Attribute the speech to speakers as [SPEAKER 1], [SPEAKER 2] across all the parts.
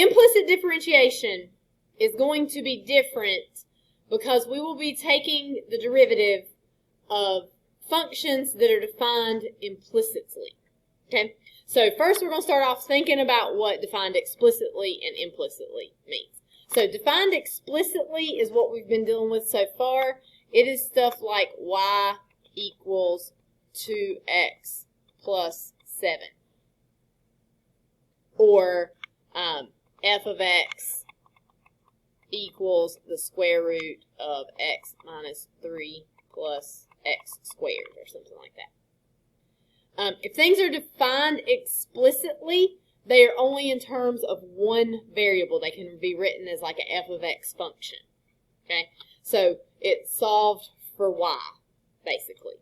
[SPEAKER 1] implicit differentiation is going to be different because we will be taking the derivative of functions that are defined implicitly. Okay? So first we're going to start off thinking about what defined explicitly and implicitly means. So defined explicitly is what we've been dealing with so far. It is stuff like y equals 2x plus 7. Or f of x equals the square root of x minus 3 plus x squared, or something like that. If things are defined explicitly, they are only in terms of one variable. They can be written as like a f of x function. Okay, so it's solved for y, basically,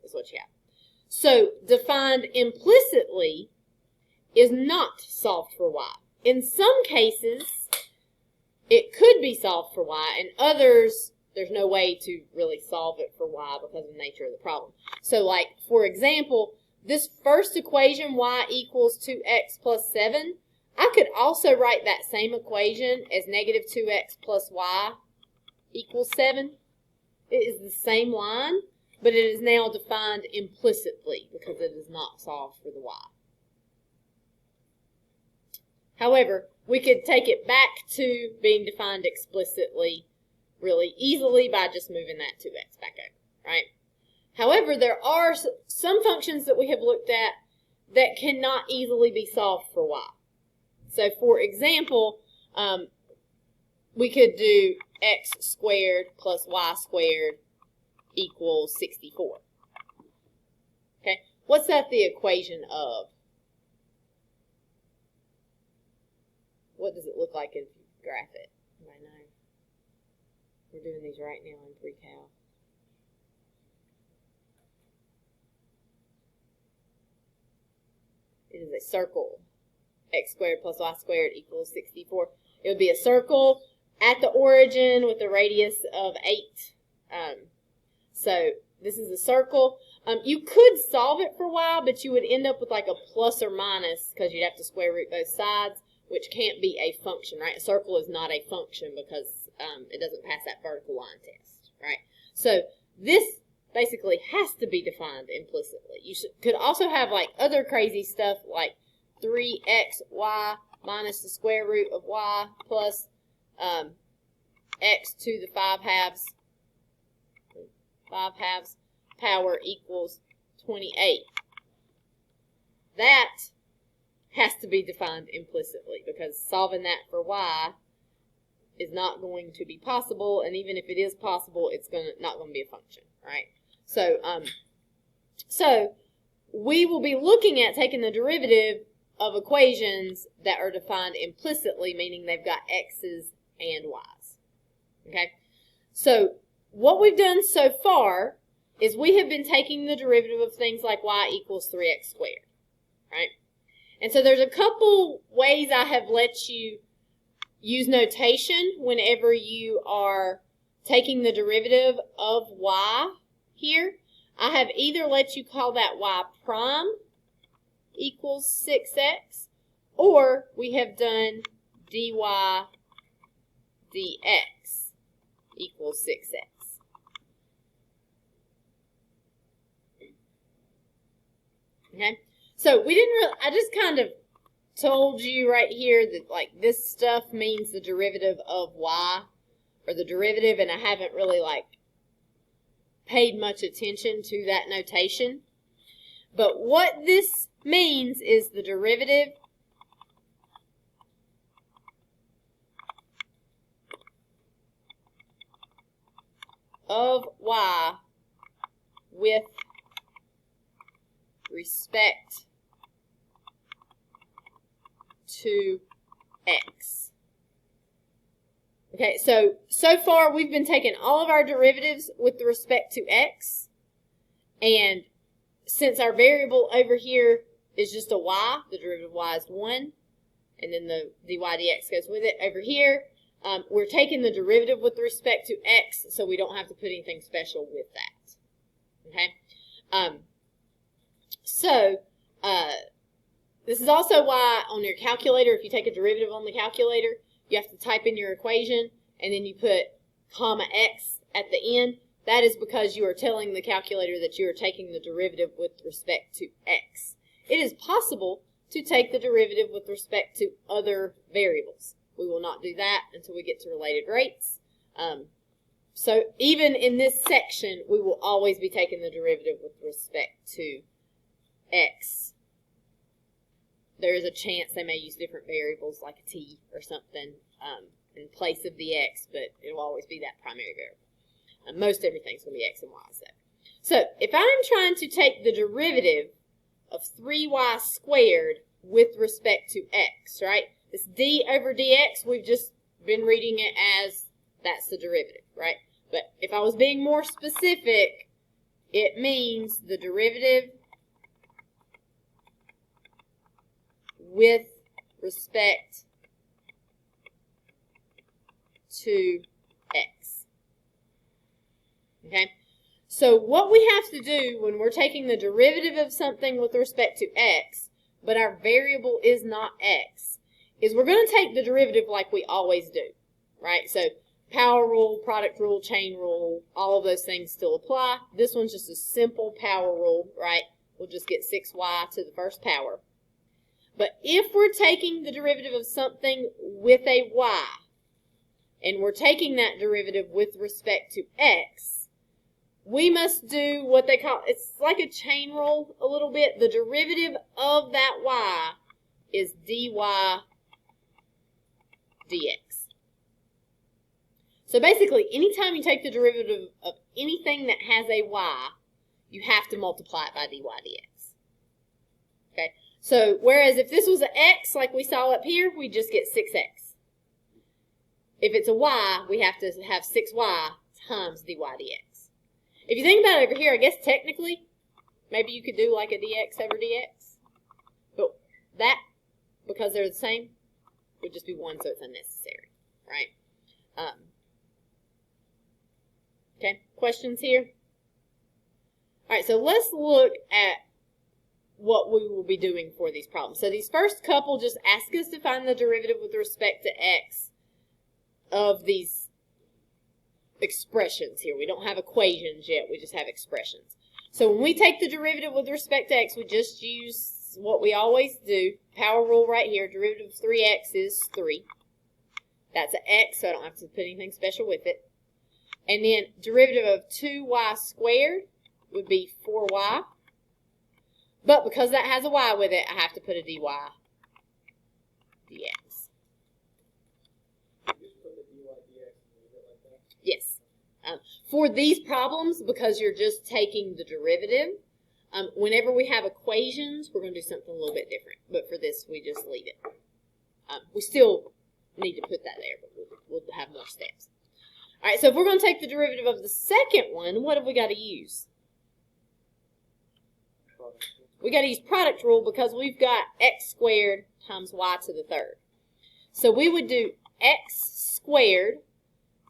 [SPEAKER 1] is what you have. So defined implicitly is not solved for y. In some cases, it could be solved for y, and others, there's no way to really solve it for y because of the nature of the problem. So, like, for example, this first equation, y equals 2x plus 7, I could also write that same equation as negative 2x plus y equals 7. It is the same line, but it is now defined implicitly because it is not solved for the y. However, we could take it back to being defined explicitly really easily by just moving that 2x back over, right? However, there are some functions that we have looked at that cannot easily be solved for y. So, for example, we could do x squared plus y squared equals 64. Okay, what's that the equation of? What does it look like if you graph it? I know. We're doing these right now in pre-cal. It is a circle. X squared plus y squared equals 64. It would be a circle at the origin with a radius of 8. So this is a circle. You could solve it for y, but you would end up with like a plus or minus because you'd have to square root both sides, which can't be a function, right? A circle is not a function because it doesn't pass that vertical line test, right? So this basically has to be defined implicitly. You could also have like other crazy stuff like 3xy minus the square root of y plus x to the 5 halves power equals 28. That has to be defined implicitly because solving that for y is not going to be possible, and even if it is possible, it's not going to be a function, right? So we will be looking at taking the derivative of equations that are defined implicitly, meaning they've got x's and y's. Okay? So what we've done so far is we have been taking the derivative of things like y equals 3x squared, right? And so there's a couple ways I have let you use notation whenever you are taking the derivative of y here. I have either let you call that y prime equals 6x, or we have done dy dx equals 6x. Okay? So we didn't really, I just kind of told you right here that like this stuff means the derivative of y, or the derivative, and I haven't really like paid much attention to that notation. But what this means is the derivative of y with respect to x. Okay, so far we've been taking all of our derivatives with respect to x, and since our variable over here is just a y, the derivative of y is 1, and then the dy dx goes with it. Over here, we're taking the derivative with respect to x, so we don't have to put anything special with that. Okay? This is also why on your calculator, if you take a derivative on the calculator, you have to type in your equation and then you put comma x at the end. That is because you are telling the calculator that you are taking the derivative with respect to x. It is possible to take the derivative with respect to other variables. We will not do that until we get to related rates. So even in this section, we will always be taking the derivative with respect to x. There is a chance they may use different variables like a t or something in place of the x, but it will always be that primary variable. Most everything's going to be x and y. So if I'm trying to take the derivative of 3y squared with respect to x, right? This d over dx, we've just been reading it as that's the derivative, right? But if I was being more specific, it means the derivative with respect to x. Okay? So what we have to do when we're taking the derivative of something with respect to x, but our variable is not x, is we're going to take the derivative like we always do, right? So power rule, product rule, chain rule, all of those things still apply. This one's just a simple power rule, right? We'll just get 6y to the first power. But if we're taking the derivative of something with a y, and we're taking that derivative with respect to x, we must do what they call, it's like a chain rule a little bit. The derivative of that y is dy dx. So basically, anytime you take the derivative of anything that has a y, you have to multiply it by dy dx. Okay? So whereas if this was an x like we saw up here, we just get 6x. If it's a y, we have to have 6y times dy dx. If you think about it over here, I guess technically, maybe you could do like a dx over dx. But that, because they're the same, would just be 1, so it's unnecessary, right? Okay, questions here? All right, so let's look at what we will be doing for these problems. So these first couple just ask us to find the derivative with respect to x of these expressions here. We don't have equations yet, we just have expressions. So when we take the derivative with respect to x, we just use what we always do. Power rule right here. Derivative of 3x is 3. That's an x, so I don't have to put anything special with it. And then derivative of 2y squared would be 4y. But because that has a y with it, I have to put a dy dx. Yes. For these problems, because you're just taking the derivative, whenever we have equations, we're going to do something a little bit different. But for this, we just leave it. We still need to put that there, but we'll have more steps. All right, so if we're going to take the derivative of the second one, what have we got to use? We got to use product rule because we've got x squared times y to the third. So we would do x squared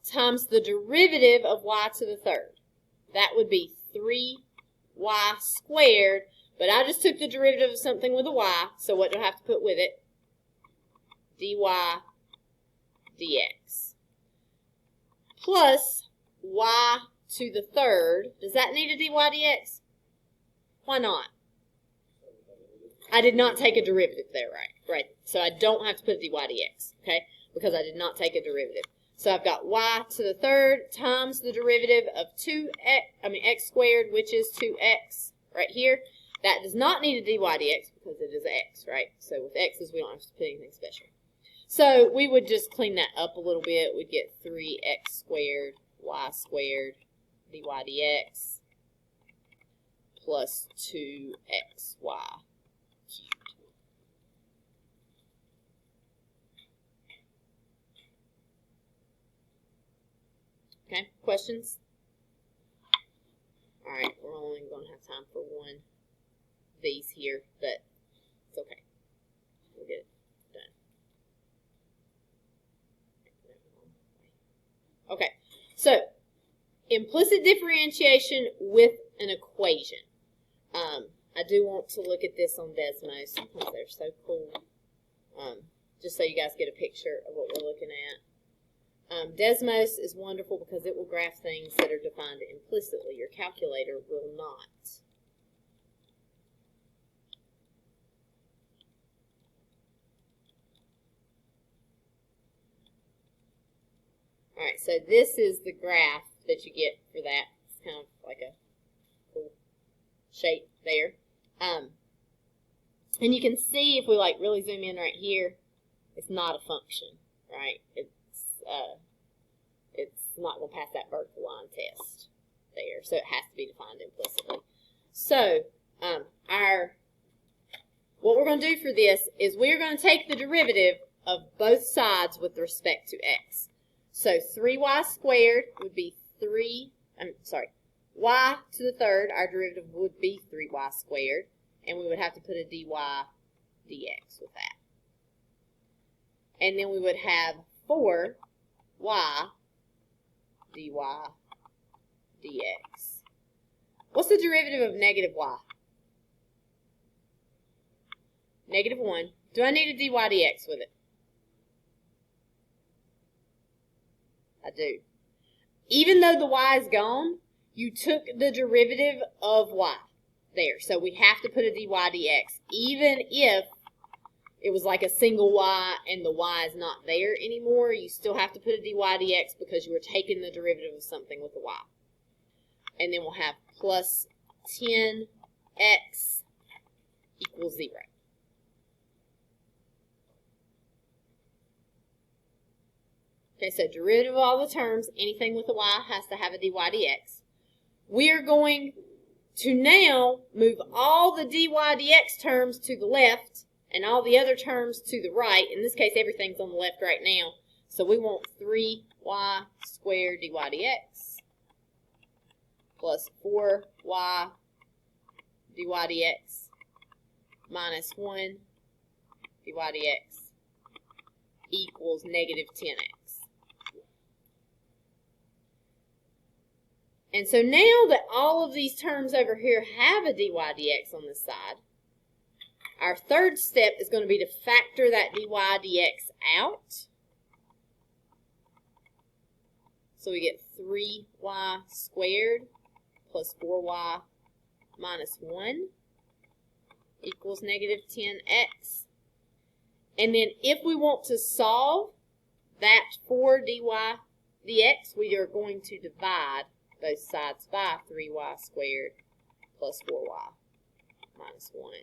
[SPEAKER 1] times the derivative of y to the third. That would be 3y squared, but I just took the derivative of something with a y, so what do I have to put with it? Dy dx. Plus y to the third. Does that need a dy dx? Why not? I did not take a derivative there, right? So I don't have to put a dy dx, okay? Because I did not take a derivative. So I've got y to the third times the derivative of x squared, which is 2x right here. That does not need a dy dx because it is x, right? So with x's, we don't have to put anything special. So we would just clean that up a little bit. We'd get 3x squared, y squared, dy dx, plus 2xy cubed. Okay, questions? All right, we're only going to have time for one of these here, but it's okay. We'll get it done. Okay, so implicit differentiation with an equation. I I do want to look at this on Desmos because they're so cool. Just so you guys get a picture of what we're looking at. Desmos is wonderful because it will graph things that are defined implicitly. Your calculator will not. Alright, so this is the graph that you get for that. It's kind of like a cool shape there. And you can see if we like really zoom in right here, it's not a function, right? It's not going to pass that vertical line test there, so it has to be defined implicitly. So what we're going to do for this is we're going to take the derivative of both sides with respect to x. So 3y squared would be y to the third, our derivative would be 3y squared, and we would have to put a dy dx with that. And then we would have 4y dy dx. What's the derivative of negative y? Negative 1. Do I need a dy dx with it? I do. Even though the y is gone, you took the derivative of y there. So we have to put a dy dx. Even if it was like a single y and the y is not there anymore, you still have to put a dy dx because you were taking the derivative of something with a y. And then we'll have plus 10x equals 0. Okay, so derivative of all the terms, anything with a y has to have a dy dx. We are going to now move all the dy dx terms to the left and all the other terms to the right. In this case, everything's on the left right now. So we want 3y squared dy dx plus 4y dy dx minus 1 dy dx equals negative 10x. And so now that all of these terms over here have a dy dx on this side, our third step is going to be to factor that dy dx out. So we get 3y squared plus 4y minus 1 equals negative 10x. And then if we want to solve that for dy dx, we are going to divide both sides by 3y squared plus 4y minus 1.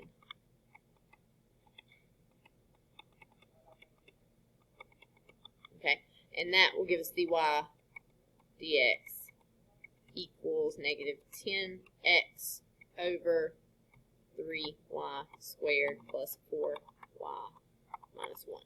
[SPEAKER 1] Okay, and that will give us dy dx equals negative 10x over 3y squared plus 4y minus 1.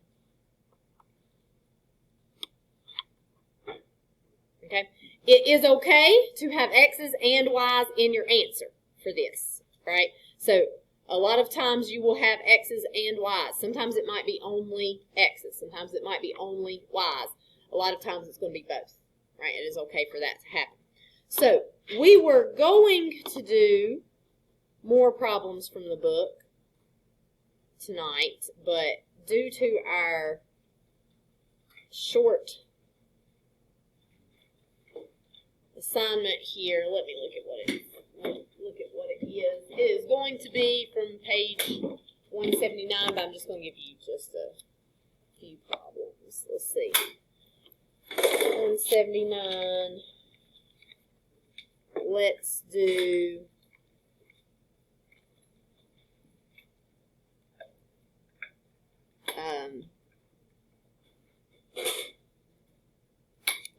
[SPEAKER 1] Okay, it is okay to have x's and y's in your answer for this, right? So a lot of times you will have x's and y's. Sometimes it might be only x's. Sometimes it might be only y's. A lot of times it's going to be both, right? It is okay for that to happen. So we were going to do more problems from the book tonight, but due to our short assignment here, let me look at what it is. It is going to be from page 179, but I'm just going to give you just a few problems. Let's see. 179. Let's do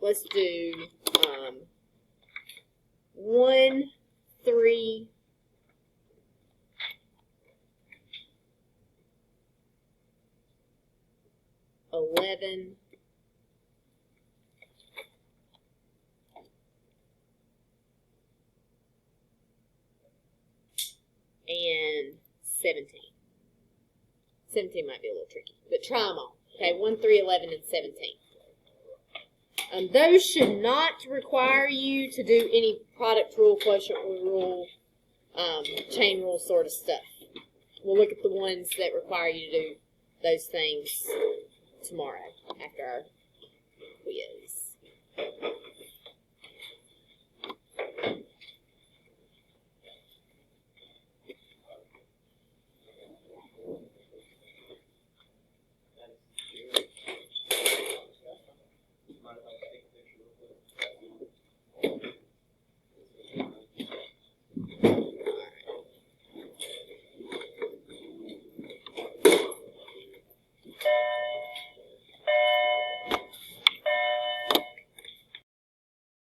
[SPEAKER 1] let's do 1, 3, 11, and 17. 17 might be a little tricky, but try them all. Okay, 1, 3, 11, and 17. Those should not require you to do any product rule, quotient rule, chain rule sort of stuff. We'll look at the ones that require you to do those things tomorrow after our quiz.